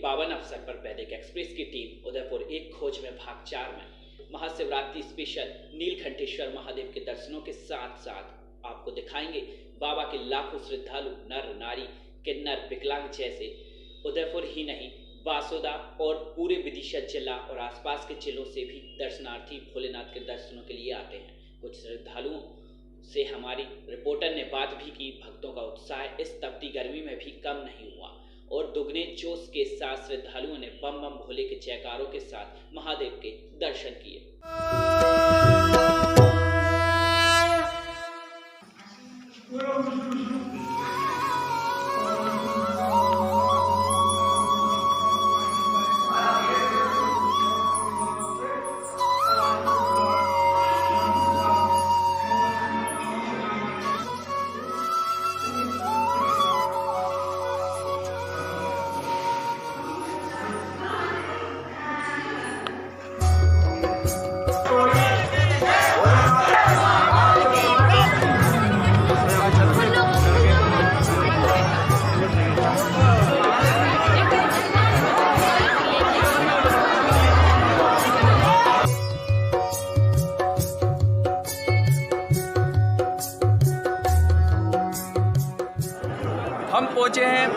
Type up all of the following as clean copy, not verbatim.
पावन अवसर पर वैदिक एक्सप्रेस की टीम उदयपुर एक खोज में भाग 4 में महाशिवरात्रि स्पेशल नीलकंठेश्वर महादेव के दर्शनों के साथ साथ आपको दिखाएंगे बाबा के लाखों श्रद्धालु नर नारी किन्नर विकलांग जैसे उदयपुर ही नहीं बासोदा और पूरे विदिशा जिला और आसपास के जिलों से भी दर्शनार्थी भोलेनाथ के दर्शनों के लिए आते हैं। कुछ श्रद्धालुओं से हमारी रिपोर्टर ने बात भी की। भक्तों का उत्साह इस तपती गर्मी में भी कम नहीं हुआ और दुगने जोश के साथ श्रद्धालुओं ने बम बम भोले के जयकारों के साथ महादेव के दर्शन किए। हम पहुंचे हैं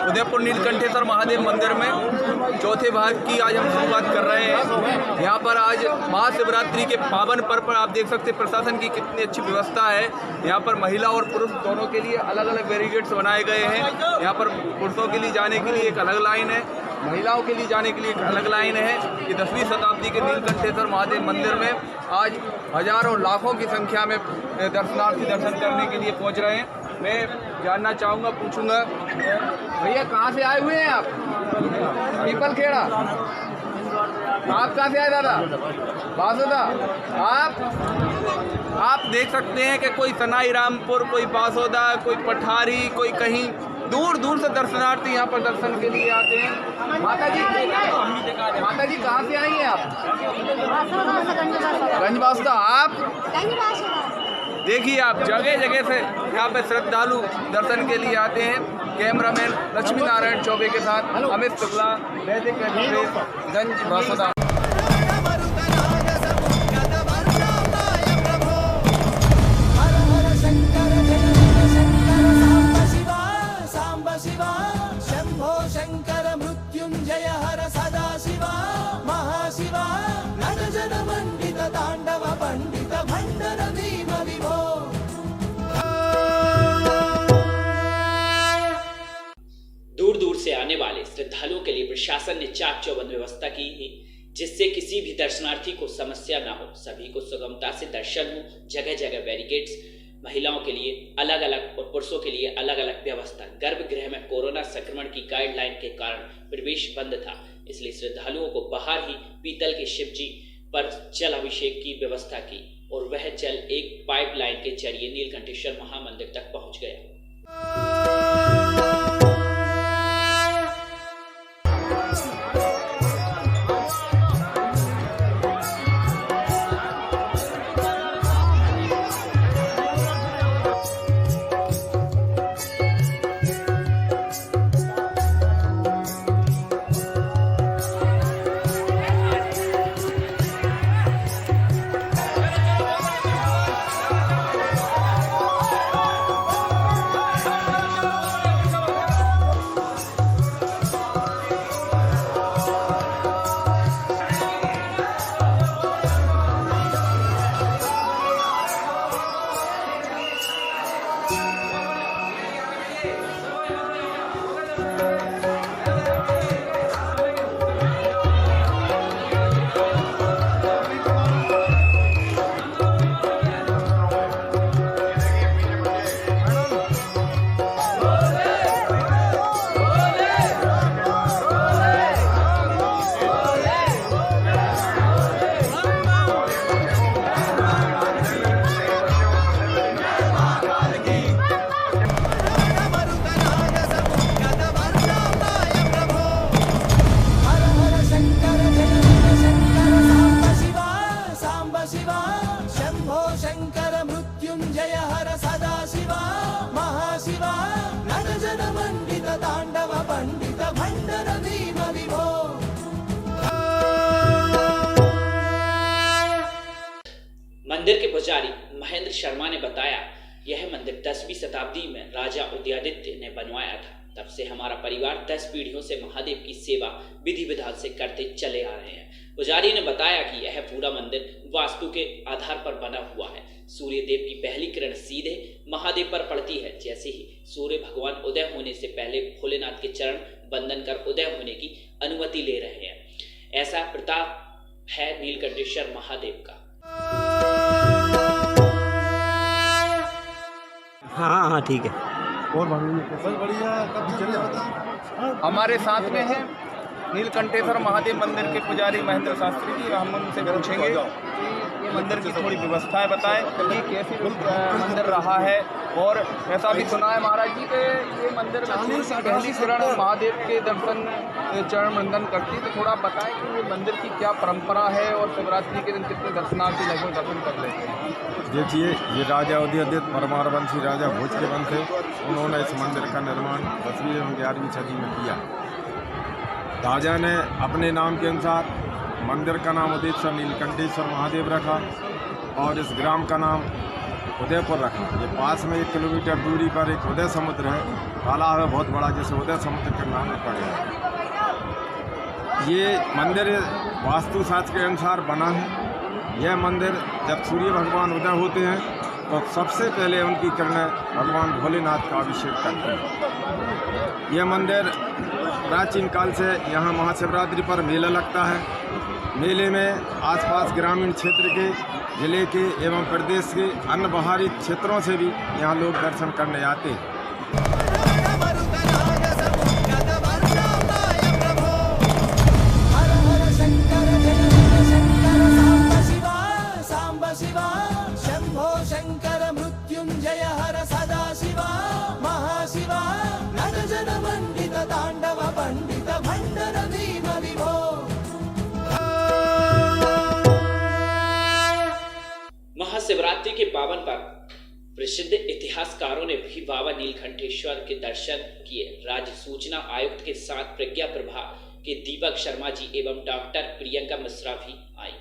उदयपुर नीलकंठेश्वर महादेव मंदिर में। चौथे भाग की आज हम शुरुआत कर रहे हैं। यहाँ पर आज महाशिवरात्रि के पावन पर्व पर आप देख सकते हैं प्रशासन की कितनी अच्छी व्यवस्था है। यहाँ पर महिला और पुरुष दोनों के लिए अलग अलग बैरिकेड्स बनाए गए हैं। यहाँ पर पुरुषों के लिए जाने के लिए एक अलग लाइन है, महिलाओं के लिए जाने के लिए एक अलग लाइन है। ये 10वीं शताब्दी के नीलकंठेश्वर महादेव मंदिर में आज हजारों लाखों की संख्या में दर्शनार्थी दर्शन करने के लिए पहुँच रहे हैं। मैं जानना चाहूँगा, पूछूंगा, भैया कहाँ से आए हुए हैं आप? पीपल खेड़ा। आप कहाँ से आए दादा? बासोदा। आप देख सकते हैं कि कोई सनाई रामपुर, कोई बासोदा, कोई पठारी, कोई कहीं दूर दूर से दर्शनार्थी यहाँ पर दर्शन के लिए आते हैं। माता जी कहाँ से आई हैं आप? गंज बासोदा। आप देखिए, आप जगह जगह से यहाँ पे श्रद्धालु दर्शन के लिए आते हैं। कैमरामैन लक्ष्मी नारायण चौबे के साथ अमित शुक्ला, वैदिक एक्सप्रेस, गंज बासोदा। दूर दूर से आने वाले श्रद्धालुओं के लिए प्रशासन ने चाक चौबंद व्यवस्था की है, जिससे किसी भी दर्शनार्थी को समस्या ना हो, सभी को सुगमता से दर्शन हो। जगह जगह बैरिकेड्स, महिलाओं के लिए अलग अलग और पुरुषों के लिए अलग अलग व्यवस्था। गर्भगृह में कोरोना संक्रमण की गाइडलाइन के कारण प्रवेश बंद था, इसलिए श्रद्धालुओं को बाहर ही पीतल के शिवजी पर जल अभिषेक की व्यवस्था की और वह जल एक पाइपलाइन के जरिए नीलकंठेश्वर महामंदिर तक पहुंच गया। मृत्युंजय हर सदा शिवा महाशिवा नटजन मंडित ताण्डव पंडित भण्डर भीम विभो। मंदिर के पुजारी महेंद्र शर्मा ने बताया, यह मंदिर 10वीं शताब्दी में राजा उदयादित्य ने बनवाया था। तब से हमारा परिवार 10 पीढ़ियों से महादेव की सेवा विधि विधान से करते चले आ रहे हैं। पुजारी ने बताया कि यह पूरा मंदिर वास्तु के आधार पर बना हुआ है। सूर्य देव की पहली किरण सीधे महादेव पर पड़ती है। जैसे ही सूर्य भगवान उदय होने से पहले भोलेनाथ के चरण बंदन कर उदय होने की अनुमति ले रहे हैं। ऐसा प्रताप है नीलकंठेश्वर महादेव का। हाँ ठीक है। और बस बढ़िया। कब चले बता। हमारे साथ में है नीलकंठेश्वर महादेव मंदिर के पुजारी महेंद्र शास्त्री जी। हम उनसे पूछेंगे कि ये मंदिर की थोड़ी व्यवस्थाएं बताएं कि कैसे मंदिर रहा है। और ऐसा भी सुना है महाराज जी के ये मंदिर में पहली किरण महादेव के दर्शन चरण वंदन करती है। तो थोड़ा बताएं कि ये मंदिर की क्या परंपरा है और शिवरात्रि के दिन कितने दर्शनार्थी लगभग दर्शन कर लेते हैं। देखिए, ये राजा उदयादित्य परमारवंशी राजा भोज के वंश थे। उन्होंने इस मंदिर का निर्माण 10वीं एवं 11वीं सदी में किया। राजा ने अपने नाम के अनुसार मंदिर का नाम उदयेश्वर नीलकंठेश्वर महादेव रखा और इस ग्राम का नाम उदयपुर रखा। ये पास में 1 किलोमीटर दूरी पर एक उदय समुद्र है, तालाब है बहुत बड़ा, जैसे उदय समुद्र के नाम पड़ गया। ये मंदिर वास्तुशास्त्र के अनुसार बना है। यह मंदिर जब सूर्य भगवान उदय होते हैं तो सबसे पहले उनकी किरणें भगवान भोलेनाथ का अभिषेक करते हैं। यह मंदिर प्राचीन काल से यहाँ महाशिवरात्रि पर मेला लगता है। मेले में आसपास ग्रामीण क्षेत्र के, जिले के एवं प्रदेश के अन्य बाहरी क्षेत्रों से भी यहाँ लोग दर्शन करने आते हैं। महाशिवरात्रि के पावन पर्व प्रसिद्ध इतिहासकारों ने भी बाबा नीलकंठेश्वर के दर्शन किए। राज्य सूचना आयुक्त के साथ प्रज्ञा प्रभा के दीपक शर्मा जी एवं डॉक्टर प्रियंका मिश्रा भी आई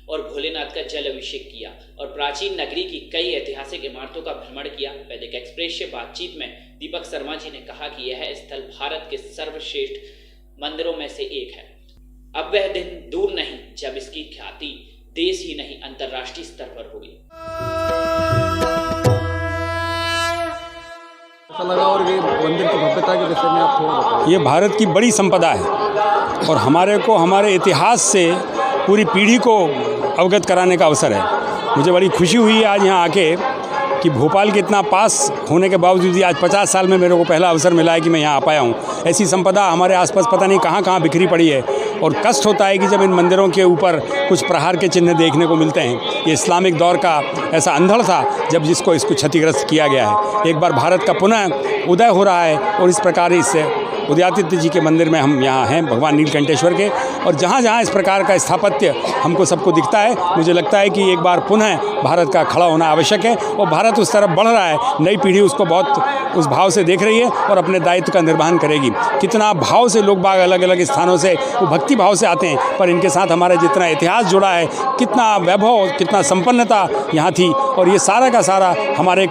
और भोलेनाथ का जल अभिषेक किया और प्राचीन नगरी की कई ऐतिहासिक इमारतों का भ्रमण किया। वैदिक एक्सप्रेस से बातचीत में दीपक शर्मा जी ने कहा कि यह स्थल भारत के सर्वश्रेष्ठ मंदिरों में से एक है। अब वह दिन दूर नहीं जब इसकी ख्याति देश ही नहीं अंतर्राष्ट्रीय स्तर पर होगी। लगा और ये मंदिर की भव्यता के विषय में आप थोड़ा बताइए। ये भारत की बड़ी संपदा है और हमारे इतिहास से पूरी पीढ़ी को अवगत कराने का अवसर है। मुझे बड़ी खुशी हुई है आज यहाँ आके कि भोपाल के इतना पास होने के बावजूद भी आज 50 साल में मेरे को पहला अवसर मिला है कि मैं यहाँ आ पाया हूँ। ऐसी संपदा हमारे आसपास पता नहीं कहाँ कहाँ बिखरी पड़ी है और कष्ट होता है कि जब इन मंदिरों के ऊपर कुछ प्रहार के चिन्ह देखने को मिलते हैं। ये इस्लामिक दौर का ऐसा अंधड़ था जब इसको क्षतिग्रस्त किया गया है। एक बार भारत का पुनः उदय हो रहा है और इस प्रकार इस उदयादित्य जी के मंदिर में हम यहाँ हैं, भगवान नीलकंठेश्वर के। और जहाँ जहाँ इस प्रकार का स्थापत्य हमको सबको दिखता है, मुझे लगता है कि एक बार पुनः भारत का खड़ा होना आवश्यक है और भारत उस तरफ बढ़ रहा है। नई पीढ़ी उसको बहुत उस भाव से देख रही है और अपने दायित्व का निर्वहन करेगी। कितना भाव से लोग बाग अलग अलग स्थानों से वो भक्ति भाव से आते हैं, पर इनके साथ हमारा जितना इतिहास जुड़ा है, कितना वैभव, कितना संपन्नता यहाँ थी और ये सारा का सारा हमारे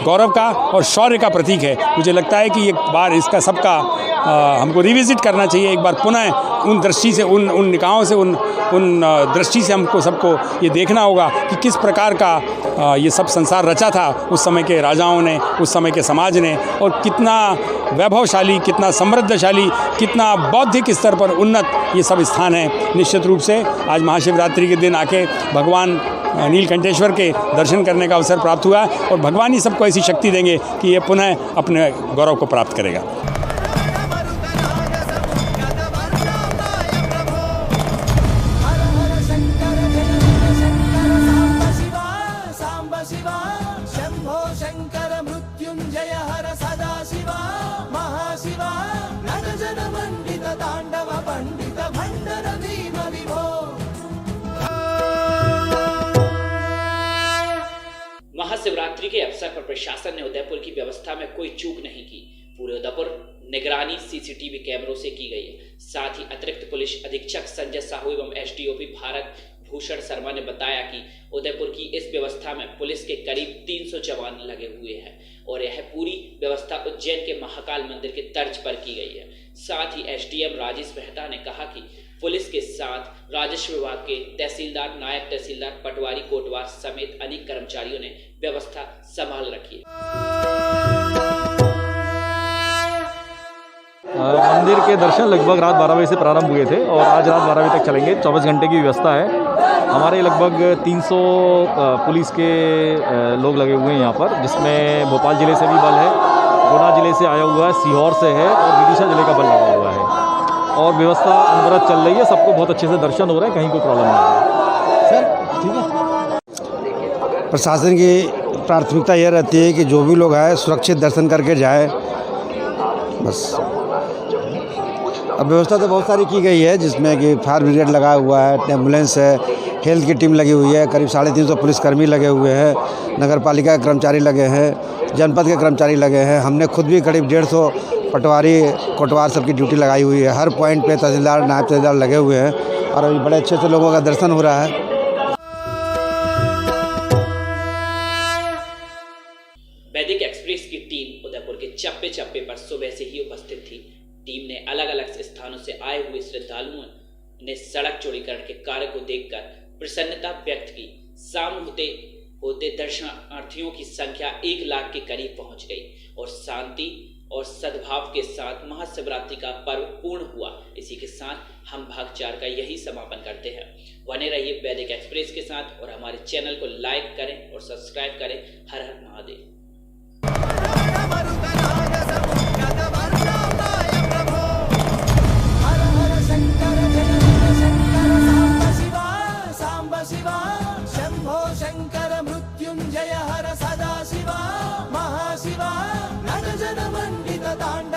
गौरव का और शौर्य का प्रतीक है। मुझे लगता है कि एक बार इसका सबका हमको रिविजिट करना चाहिए। एक बार पुनः उन दृष्टि से, उन निकायों से, उन दृष्टि से हमको सबको ये देखना होगा कि किस प्रकार का ये सब संसार रचा था उस समय के राजाओं ने, उस समय के समाज ने, और कितना वैभवशाली, कितना समृद्धशाली, कितना बौद्धिक स्तर पर उन्नत ये सब स्थान है। निश्चित रूप से आज महाशिवरात्रि के दिन आके भगवान नीलकंठेश्वर के दर्शन करने का अवसर प्राप्त हुआ और भगवान ही सबको ऐसी शक्ति देंगे कि ये पुनः अपने गौरव को प्राप्त करेगा। महाशिवरात्रि के अवसर पर प्रशासन ने उदयपुर की व्यवस्था में कोई चूक नहीं की। पूरे उदयपुर निगरानी सीसीटीवी कैमरों से की गई है। साथ ही अतिरिक्त पुलिस अधीक्षक संजय साहू एवं एसडीओपी भारत भूषण शर्मा ने बताया कि उदयपुर की इस व्यवस्था में पुलिस के करीब 300 जवान लगे हुए हैं और यह पूरी व्यवस्था उज्जैन के महाकाल मंदिर के तर्ज पर की गई है। साथ ही एसडीएम राजेश मेहता ने कहा कि पुलिस के साथ राजस्व विभाग के तहसीलदार, नायब तहसीलदार, पटवारी, कोटवार समेत अनेक कर्मचारियों ने व्यवस्था संभाल रखी है। मंदिर के दर्शन लगभग रात 12 बजे से प्रारंभ हुए थे और आज रात 12 बजे तक चलेंगे। 24 घंटे की व्यवस्था है। हमारे लगभग 300 पुलिस के लोग लगे हुए हैं यहाँ पर, जिसमें भोपाल ज़िले से भी बल है, गुना ज़िले से आया हुआ है, सीहोर से है और विदिशा ज़िले का बल लगा हुआ है और व्यवस्था अनवरत चल रही है। सबको बहुत अच्छे से दर्शन हो रहे हैं, कहीं कोई प्रॉब्लम नहीं है। सर ठीक है। प्रशासन की प्राथमिकता यह रहती है कि जो भी लोग आए सुरक्षित दर्शन करके जाए, बस। अब व्यवस्था तो बहुत सारी की गई है, जिसमें कि फायर ब्रिगेड लगा हुआ है, एम्बुलेंस है, हेल्थ की टीम लगी हुई है, करीब 350 पुलिसकर्मी लगे हुए हैं, नगर पालिका के कर्मचारी लगे हैं, जनपद के कर्मचारी लगे हैं। हमने खुद भी करीब 150 पटवारी, कोटवार सबकी ड्यूटी लगाई हुई है। हर पॉइंट पे तहसीलदार, नायब तहसीलदार लगे हुए हैं और अभी बड़े अच्छे से लोगों का दर्शन हो रहा है। वैदिक एक्सप्रेस की टीम उदयपुर के चप्पे चप्पे पर सुबह से ही उपस्थित थी। टीम ने अलग अलग स्थानों से आए हुए श्रद्धालुओं ने सड़क चौड़ीकरण के कार्य को देखकर प्रसन्नता व्यक्त की। शाम होते दर्शनार्थियों की संख्या 1 लाख के करीब पहुंच गई और शांति और सद्भाव के साथ महाशिवरात्रि का पर्व पूर्ण हुआ। इसी के साथ हम भाग 4 का यही समापन करते हैं। बने रहिए वैदिक एक्सप्रेस के साथ और हमारे चैनल को लाइक करें और सब्सक्राइब करें। हर हर महादेव। शंभो शंकर मृत्युंजय हर सदा शिवा महाशिवा नट जन मंडित तांडव।